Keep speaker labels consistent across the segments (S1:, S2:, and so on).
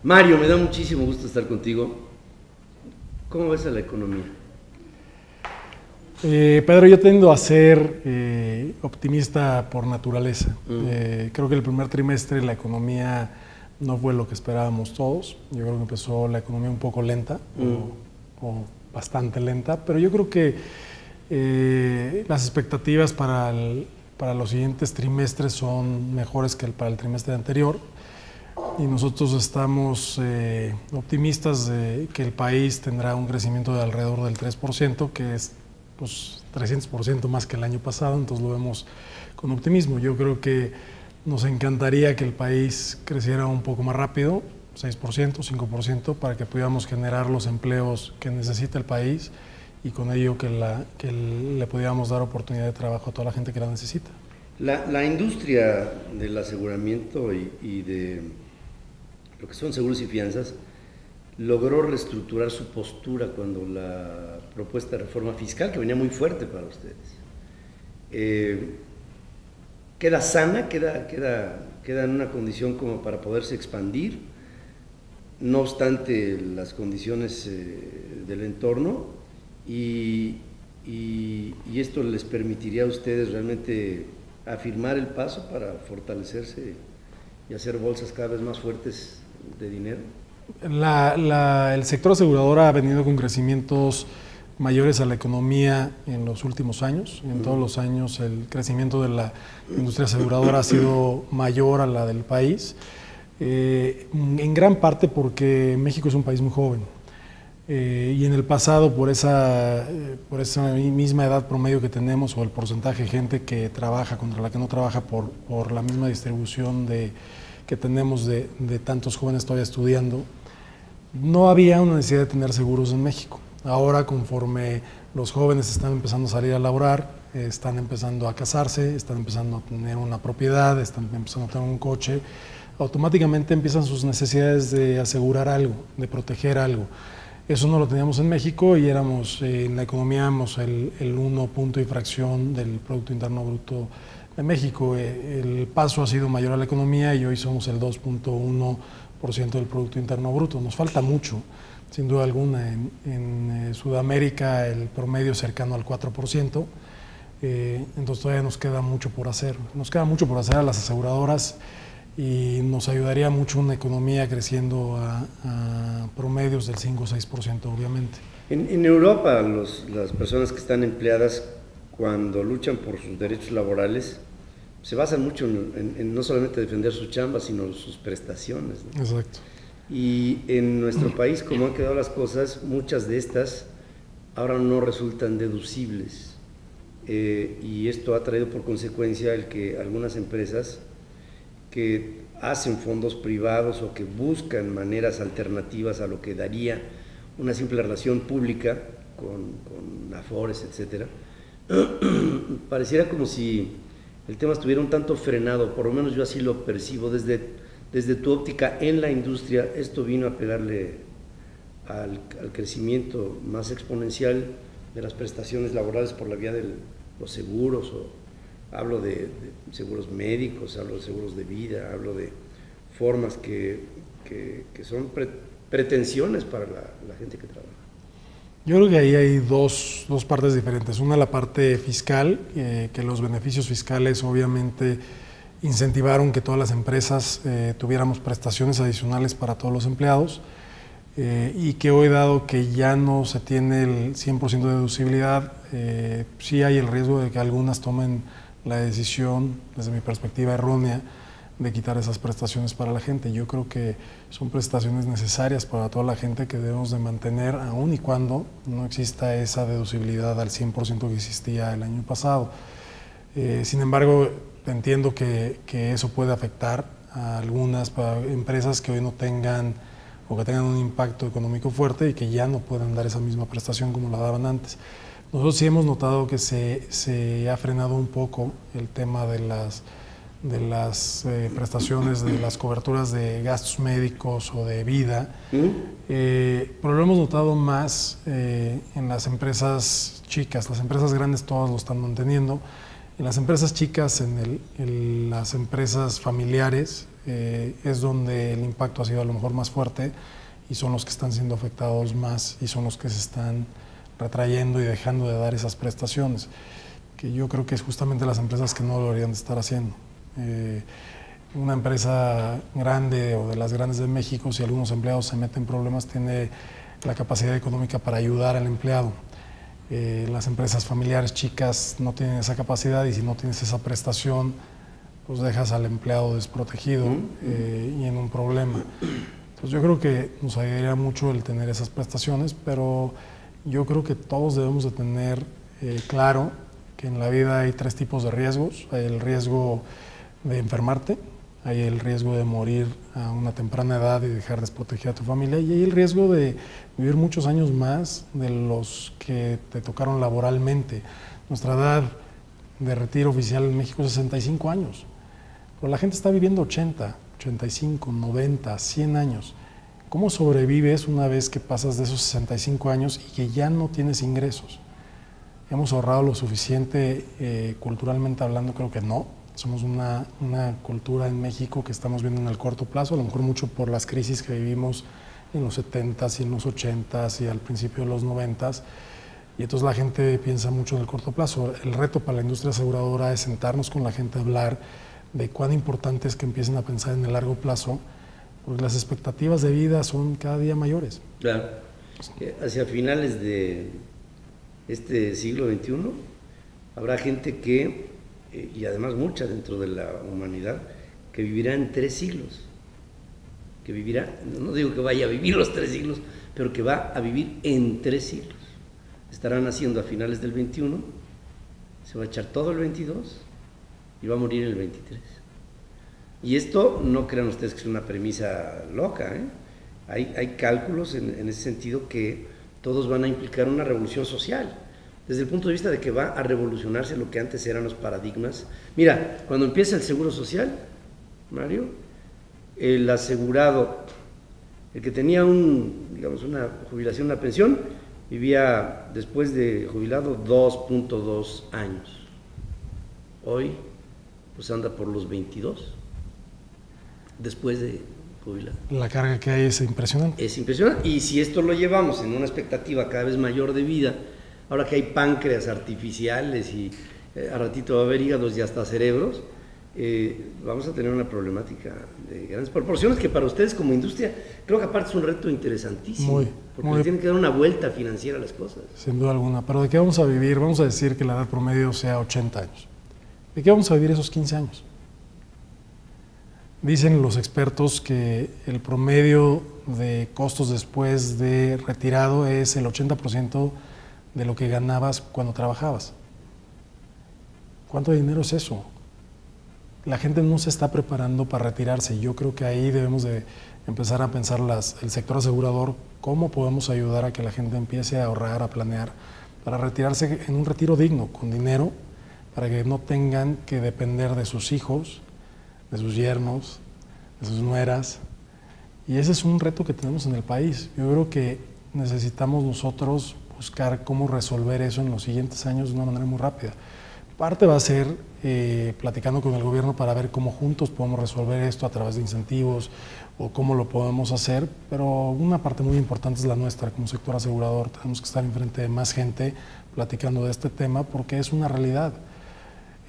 S1: Mario, me da muchísimo gusto estar contigo. ¿Cómo ves a la economía?
S2: Pedro, yo tiendo a ser optimista por naturaleza. Creo que el primer trimestre la economía no fue lo que esperábamos todos. Yo creo que empezó la economía un poco lenta o bastante lenta, pero yo creo que las expectativas para los siguientes trimestres son mejores que para el trimestre anterior. Y nosotros estamos optimistas de que el país tendrá un crecimiento de alrededor del 3%, que es pues 300% más que el año pasado, entonces lo vemos con optimismo. Yo creo que nos encantaría que el país creciera un poco más rápido, 6%, 5%, para que pudiéramos generar los empleos que necesita el país y con ello que le pudiéramos dar oportunidad de trabajo a toda la gente que la necesita.
S1: La industria del aseguramiento y de lo que son seguros y fianzas logró reestructurar su postura cuando la propuesta de reforma fiscal, que venía muy fuerte para ustedes, queda sana, queda en una condición como para poderse expandir, no obstante las condiciones del entorno, y esto les permitiría a ustedes realmente afirmar el paso para fortalecerse y hacer bolsas cada vez más fuertes de dinero.
S2: El sector asegurador ha venido con crecimientos mayores a la economía en los últimos años. En todos los años el crecimiento de la industria aseguradora ha sido mayor a la del país, en gran parte porque México es un país muy joven. Y en el pasado, por esa misma edad promedio que tenemos, o el porcentaje de gente que trabaja contra la que no trabaja, por la misma distribución que tenemos de tantos jóvenes todavía estudiando, no había una necesidad de tener seguros en México. Ahora, conforme los jóvenes están empezando a salir a laborar, están empezando a casarse, están empezando a tener una propiedad, están empezando a tener un coche, automáticamente empiezan sus necesidades de asegurar algo, de proteger algo. Eso no lo teníamos en México y éramos, en la economía, éramos el 1 punto y fracción del Producto Interno Bruto de México. El paso ha sido mayor a la economía y hoy somos el 2.1% del Producto Interno Bruto. Nos falta mucho, sin duda alguna. En Sudamérica el promedio es cercano al 4%, entonces todavía nos queda mucho por hacer. Nos queda mucho por hacer a las aseguradoras y nos ayudaría mucho una economía creciendo a promedios del 5 o 6%, obviamente.
S1: En Europa, las personas que están empleadas, cuando luchan por sus derechos laborales, se basan mucho en no solamente defender su chamba, sino sus prestaciones, ¿no?
S2: Exacto.
S1: Y en nuestro país, como han quedado las cosas, muchas de estas ahora no resultan deducibles. Y esto ha traído por consecuencia el que algunas empresas que hacen fondos privados o que buscan maneras alternativas a lo que daría una simple relación pública con afores, etcétera, pareciera como si el tema estuviera un tanto frenado, por lo menos yo así lo percibo desde tu óptica en la industria. Esto vino a pegarle al crecimiento más exponencial de las prestaciones laborales por la vía de los seguros, hablo de seguros médicos, hablo de seguros de vida, hablo de formas que son pretensiones para la gente que trabaja.
S2: Yo creo que ahí hay dos partes diferentes. Una, la parte fiscal, que los beneficios fiscales obviamente incentivaron que todas las empresas tuviéramos prestaciones adicionales para todos los empleados, y que hoy, dado que ya no se tiene el 100% de deducibilidad, sí hay el riesgo de que algunas tomen la decisión, desde mi perspectiva errónea, de quitar esas prestaciones para la gente. Yo creo que son prestaciones necesarias para toda la gente que debemos de mantener, aun y cuando no exista esa deducibilidad al 100% que existía el año pasado. Sin embargo, entiendo que eso puede afectar a algunas empresas que hoy no tengan o que tengan un impacto económico fuerte y que ya no puedan dar esa misma prestación como la daban antes. Nosotros sí hemos notado que se ha frenado un poco el tema de las prestaciones, de las coberturas de gastos médicos o de vida, pero lo hemos notado más en las empresas chicas. Las empresas grandes todas lo están manteniendo. En las empresas chicas, en las empresas familiares, es donde el impacto ha sido a lo mejor más fuerte y son los que están siendo afectados más y son los que se están retrayendo y dejando de dar esas prestaciones, que yo creo que es justamente las empresas que no lo deberían de estar haciendo. Una empresa grande o de las grandes de México, si algunos empleados se meten en problemas, tiene la capacidad económica para ayudar al empleado. Las empresas familiares chicas no tienen esa capacidad y si no tienes esa prestación, pues dejas al empleado desprotegido y en un problema. Entonces yo creo que nos ayudaría mucho el tener esas prestaciones, pero yo creo que todos debemos de tener claro que en la vida hay 3 tipos de riesgos. Hay el riesgo de enfermarte, hay el riesgo de morir a una temprana edad y dejar desprotegida a tu familia, y hay el riesgo de vivir muchos años más de los que te tocaron laboralmente. Nuestra edad de retiro oficial en México es 65 años, pero la gente está viviendo 80, 85, 90, 100 años. ¿Cómo sobrevives una vez que pasas de esos 65 años y que ya no tienes ingresos? ¿Hemos ahorrado lo suficiente culturalmente hablando? Creo que no. Somos una cultura en México que estamos viendo en el corto plazo, a lo mejor mucho por las crisis que vivimos en los 70s y en los 80s y al principio de los 90s. Y entonces la gente piensa mucho en el corto plazo. El reto para la industria aseguradora es sentarnos con la gente a hablar de cuán importante es que empiecen a pensar en el largo plazo, porque las expectativas de vida son cada día mayores.
S1: Claro. Hacia finales de este siglo XXI habrá gente que, y además mucha dentro de la humanidad, que vivirá en 3 siglos. Que vivirá, no digo que vaya a vivir los 3 siglos, pero que va a vivir en 3 siglos. Estará naciendo a finales del 21, se va a echar todo el 22 y va a morir el 23. Y esto no crean ustedes que es una premisa loca, ¿eh? Hay cálculos en ese sentido que todos van a implicar una revolución social, desde el punto de vista de que va a revolucionarse lo que antes eran los paradigmas. Mira, cuando empieza el seguro social, Mario, el asegurado, el que tenía digamos, una jubilación, una pensión, vivía después de jubilado 2.2 años. Hoy, pues anda por los 22, después de jubilado.
S2: La carga que hay es impresionante.
S1: Es impresionante. Y si esto lo llevamos en una expectativa cada vez mayor de vida, ahora que hay páncreas artificiales y a ratito va a haber hígados y hasta cerebros, vamos a tener una problemática de grandes proporciones que para ustedes como industria creo que aparte es un reto interesantísimo, porque le tienen que dar una vuelta financiera a las cosas.
S2: Sin duda alguna, pero ¿de qué vamos a vivir? Vamos a decir que la edad promedio sea 80 años. ¿De qué vamos a vivir esos 15 años? Dicen los expertos que el promedio de costos después de retirado es el 80% de lo que ganabas cuando trabajabas. ¿Cuánto dinero es eso? La gente no se está preparando para retirarse. Yo creo que ahí debemos de empezar a pensar el sector asegurador, cómo podemos ayudar a que la gente empiece a ahorrar, a planear, para retirarse en un retiro digno, con dinero, para que no tengan que depender de sus hijos, de sus yernos, de sus nueras. Y ese es un reto que tenemos en el país. Yo creo que necesitamos nosotros buscar cómo resolver eso en los siguientes años de una manera muy rápida. Parte va a ser platicando con el gobierno para ver cómo juntos podemos resolver esto a través de incentivos o cómo lo podemos hacer, pero una parte muy importante es la nuestra como sector asegurador. Tenemos que estar enfrente de más gente platicando de este tema porque es una realidad.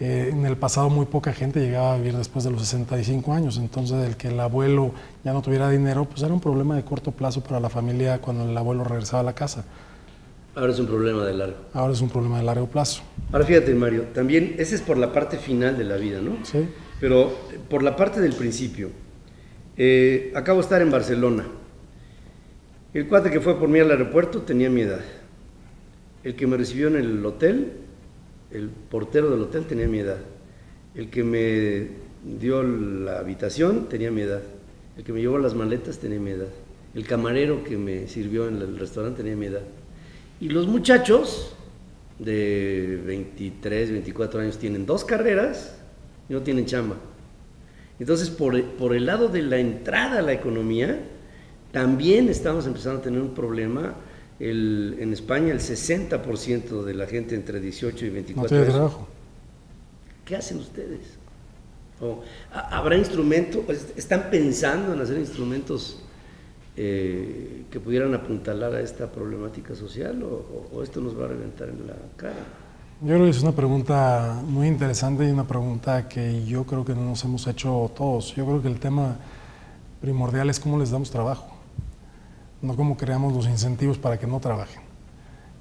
S2: En el pasado muy poca gente llegaba a vivir después de los 65 años, entonces el que el abuelo ya no tuviera dinero, pues era un problema de corto plazo para la familia cuando el abuelo regresaba a la casa.
S1: Ahora es un problema de largo.
S2: Ahora es un problema de largo plazo.
S1: Ahora fíjate, Mario, también ese es por la parte final de la vida, ¿no?
S2: Sí.
S1: Pero por la parte del principio, acabo de estar en Barcelona. El cuate que fue por mí al aeropuerto tenía mi edad. El que me recibió en el hotel, el portero del hotel tenía mi edad. El que me dio la habitación tenía mi edad. El que me llevó las maletas tenía mi edad. El camarero que me sirvió en el restaurante tenía mi edad. Y los muchachos de 23, 24 años tienen 2 carreras y no tienen chamba. Entonces, por el lado de la entrada a la economía, también estamos empezando a tener un problema. En España, el 60% de la gente entre 18 y 24
S2: no tiene
S1: años.
S2: trabajo.
S1: ¿Qué hacen ustedes? ¿Habrá instrumentos? ¿Están pensando en hacer instrumentos que pudieran apuntalar a esta problemática social o esto nos va a reventar en la cara?
S2: Yo creo que es una pregunta muy interesante y una pregunta que yo creo que no nos hemos hecho todos. Yo creo que el tema primordial es cómo les damos trabajo, no cómo creamos los incentivos para que no trabajen.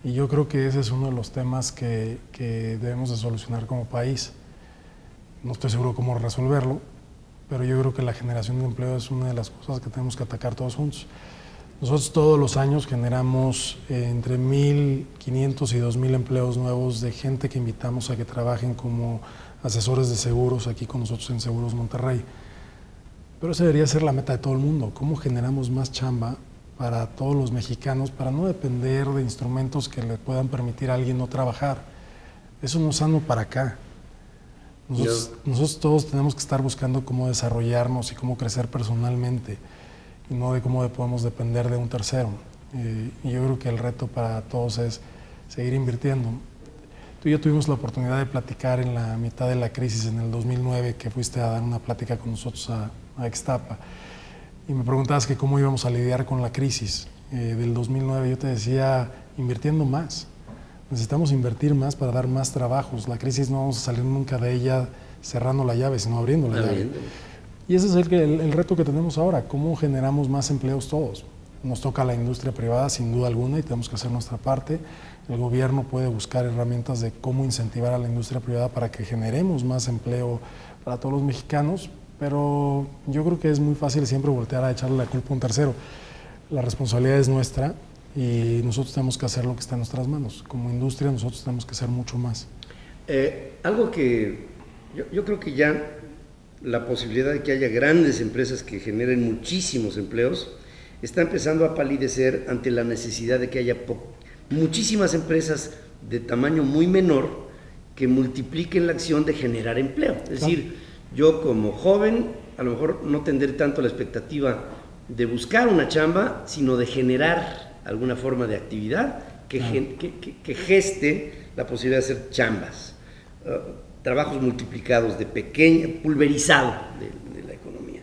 S2: Y yo creo que ese es uno de los temas que debemos de solucionar como país. No estoy seguro cómo resolverlo, pero yo creo que la generación de empleo es una de las cosas que tenemos que atacar todos juntos. Nosotros todos los años generamos entre 1.500 y 2.000 empleos nuevos de gente que invitamos a que trabajen como asesores de seguros aquí con nosotros en Seguros Monterrey. Pero esa debería ser la meta de todo el mundo. ¿Cómo generamos más chamba para todos los mexicanos para no depender de instrumentos que le puedan permitir a alguien no trabajar? Eso no es sano para acá. Nosotros todos tenemos que estar buscando cómo desarrollarnos y cómo crecer personalmente y no de cómo podemos depender de un tercero. Y yo creo que el reto para todos es seguir invirtiendo. Tú y yo tuvimos la oportunidad de platicar en la mitad de la crisis en el 2009, que fuiste a dar una plática con nosotros a Extapa, y me preguntabas que cómo íbamos a lidiar con la crisis del 2009. Yo te decía, invirtiendo más. Necesitamos invertir más para dar más trabajos. La crisis no vamos a salir nunca de ella cerrando la llave, sino abriendo la llave. Y ese es el reto que tenemos ahora, cómo generamos más empleos todos. Nos toca a la industria privada sin duda alguna y tenemos que hacer nuestra parte. El gobierno puede buscar herramientas de cómo incentivar a la industria privada para que generemos más empleo para todos los mexicanos, pero yo creo que es muy fácil siempre voltear a echarle la culpa a un tercero. La responsabilidad es nuestra y nosotros tenemos que hacer lo que está en nuestras manos. Como industria nosotros tenemos que hacer mucho más.
S1: Algo que yo creo que ya la posibilidad de que haya grandes empresas que generen muchísimos empleos está empezando a palidecer ante la necesidad de que haya muchísimas empresas de tamaño muy menor que multipliquen la acción de generar empleo. Es decir, yo como joven a lo mejor no tendré tanto la expectativa de buscar una chamba, sino de generar alguna forma de actividad que geste la posibilidad de hacer chambas, trabajos multiplicados, pulverizado de la economía.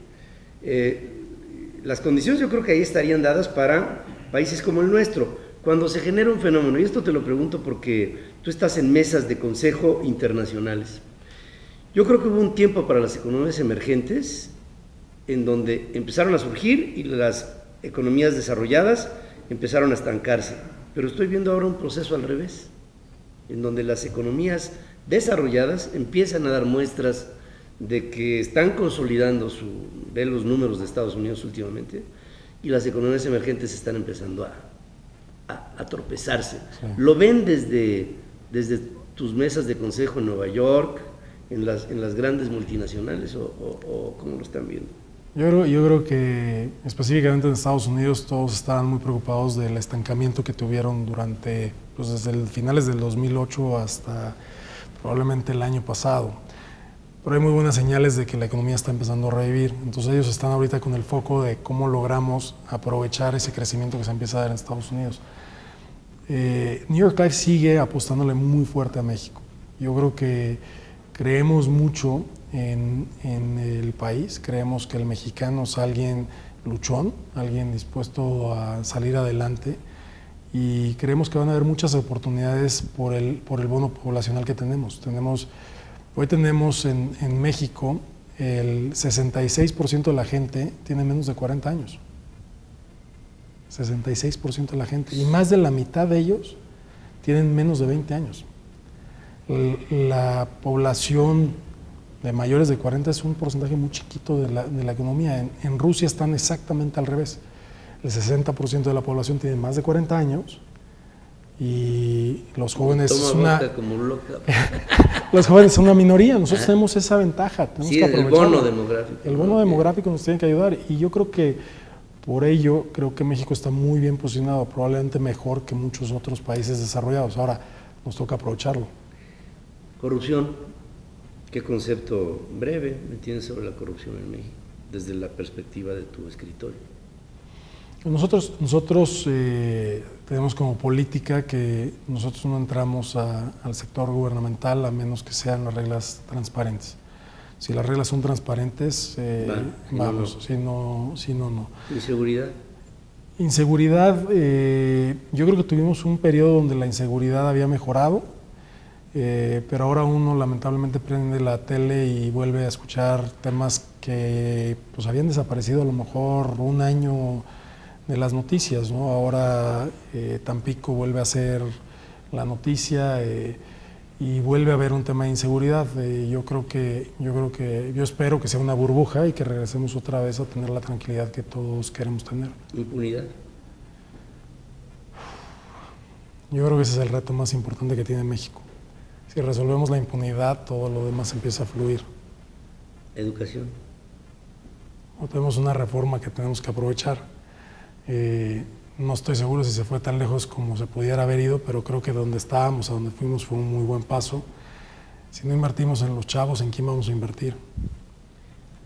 S1: Las condiciones yo creo que ahí estarían dadas para países como el nuestro. Cuando se genera un fenómeno, y esto te lo pregunto porque tú estás en mesas de consejo internacionales, yo creo que hubo un tiempo para las economías emergentes en donde empezaron a surgir y las economías desarrolladas empezaron a estancarse. Pero estoy viendo ahora un proceso al revés, en donde las economías desarrolladas empiezan a dar muestras de que están consolidando ve los números de Estados Unidos últimamente, y las economías emergentes están empezando a tropezarse. Sí. ¿Lo ven desde tus mesas de consejo en Nueva York, en las grandes multinacionales, o cómo lo están viendo?
S2: Yo creo que específicamente en Estados Unidos todos estaban muy preocupados del estancamiento que tuvieron durante, pues desde finales del 2008 hasta probablemente el año pasado. Pero hay muy buenas señales de que la economía está empezando a revivir. Entonces ellos están ahorita con el foco de cómo logramos aprovechar ese crecimiento que se empieza a dar en Estados Unidos. New York Life sigue apostándole muy fuerte a México. Yo creo que creemos mucho en el país, creemos que el mexicano es alguien luchón, alguien dispuesto a salir adelante, y creemos que van a haber muchas oportunidades por el bono poblacional que tenemos. Hoy tenemos en México el 66% de la gente tiene menos de 40 años. 66% de la gente, y más de la mitad de ellos tienen menos de 20 años. La población de mayores de 40 es un porcentaje muy chiquito de la economía. En Rusia están exactamente al revés. El 60% de la población tiene más de 40 años y los jóvenes los jóvenes son una minoría. Nosotros tenemos esa ventaja. Tenemos que aprovecharlo.
S1: El bono demográfico.
S2: El bono demográfico nos tiene que ayudar, y yo creo que por ello creo que México está muy bien posicionado, probablemente mejor que muchos otros países desarrollados. Ahora nos toca aprovecharlo.
S1: Corrupción. ¿Qué concepto breve me tienes sobre la corrupción en México, desde la perspectiva de tu escritorio?
S2: Nosotros tenemos como política que nosotros no entramos al sector gubernamental a menos que sean las reglas transparentes. Si las reglas son transparentes, vamos,
S1: no.
S2: Si no, no.
S1: ¿Inseguridad?
S2: Inseguridad, yo creo que tuvimos un periodo donde la inseguridad había mejorado, pero ahora uno lamentablemente prende la tele y vuelve a escuchar temas que pues habían desaparecido a lo mejor un año de las noticias, ¿no? Ahora Tampico vuelve a ser la noticia y vuelve a haber un tema de inseguridad. Yo espero que sea una burbuja y que regresemos otra vez a tener la tranquilidad que todos queremos tener.
S1: ¿Impunidad?
S2: Yo creo que ese es el reto más importante que tiene México. Si resolvemos la impunidad, todo lo demás empieza a fluir.
S1: ¿Educación?
S2: O tenemos una reforma que tenemos que aprovechar. No estoy seguro si se fue tan lejos como se pudiera haber ido, pero creo que donde estábamos, a donde fuimos, fue un muy buen paso. Si no invertimos en los chavos, ¿en quién vamos a invertir?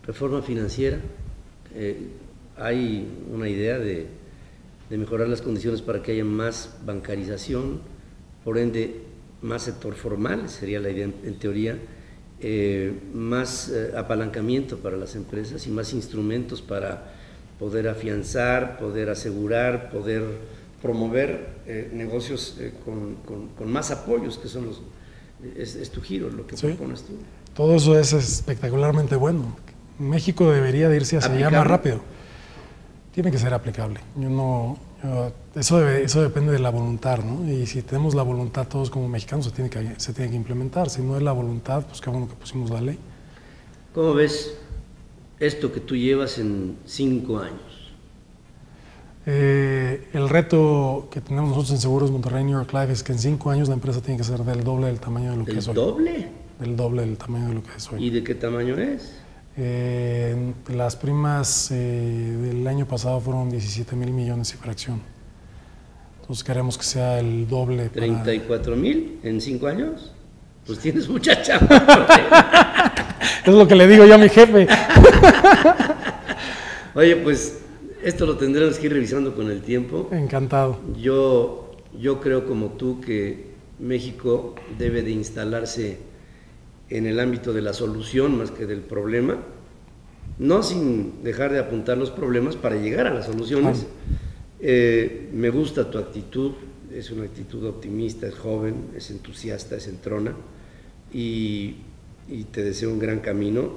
S1: ¿Reforma financiera? Hay una idea de mejorar las condiciones para que haya más bancarización, por ende más sector formal, sería la idea en teoría, más apalancamiento para las empresas y más instrumentos para poder afianzar, poder asegurar, poder promover negocios con más apoyos, que son es tu giro, lo que propones tú.
S2: Todo eso es espectacularmente bueno. México debería de irse hacia allá más rápido. Tiene que ser aplicable. Eso depende de la voluntad, ¿no? Y si tenemos la voluntad todos como mexicanos, se tiene que implementar. Si no es la voluntad, pues qué bueno que pusimos la ley.
S1: ¿Cómo ves esto que tú llevas en 5 años?
S2: El reto que tenemos nosotros en Seguros Monterrey New York Life es que en 5 años la empresa tiene que ser del doble del tamaño de lo que es hoy.
S1: ¿Del doble?
S2: Del doble del tamaño de lo que es hoy.
S1: ¿Y de qué tamaño es?
S2: Las primas del año pasado fueron 17,000 millones y fracción. Entonces queremos que sea el doble.
S1: 34,000 en 5 años. Pues tienes mucha chamba.
S2: Es lo que le digo yo a mi jefe.
S1: Oye, pues esto lo tendremos que ir revisando con el tiempo.
S2: Encantado.
S1: Yo creo como tú que México debe de instalarse en el ámbito de la solución más que del problema, no sin dejar de apuntar los problemas para llegar a las soluciones. Me gusta tu actitud, es una actitud optimista, es joven, es entusiasta, es entrona, y te deseo un gran camino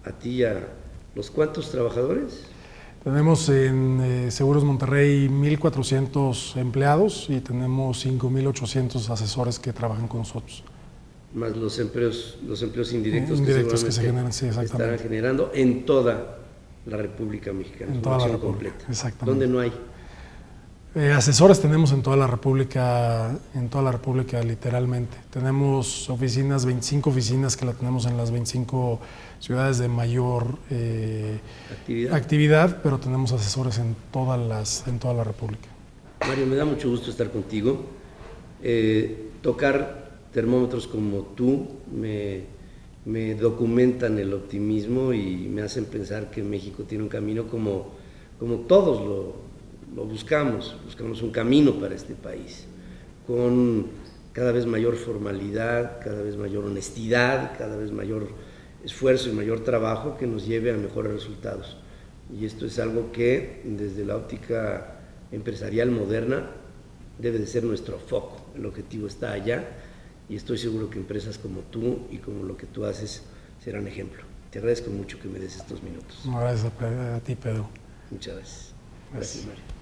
S1: a ti y a los ¿cuántos trabajadores?
S2: Tenemos en Seguros Monterrey 1,400 empleados y tenemos 5,800 asesores que trabajan con nosotros.
S1: Más los empleos indirectos
S2: que se generan, sí, exactamente.
S1: Estarán generando en toda la República Mexicana.
S2: En toda la República,
S1: completa.
S2: exactamente.
S1: ¿Dónde no hay?
S2: Asesores tenemos en toda la República literalmente. Tenemos oficinas, 25 oficinas que la tenemos en las 25 ciudades de mayor actividad, pero tenemos asesores en toda la República.
S1: Mario, me da mucho gusto estar contigo. Tocar termómetros como tú me documentan el optimismo y me hacen pensar que México tiene un camino como todos lo buscamos un camino para este país, con cada vez mayor formalidad, cada vez mayor honestidad, cada vez mayor esfuerzo y mayor trabajo que nos lleve a mejores resultados. Y esto es algo que desde la óptica empresarial moderna debe de ser nuestro foco. El objetivo está allá y estoy seguro que empresas como tú y como lo que tú haces serán ejemplo. Te agradezco mucho que me des estos minutos.
S2: Gracias a ti, Pedro.
S1: Muchas gracias. Gracias, Mario.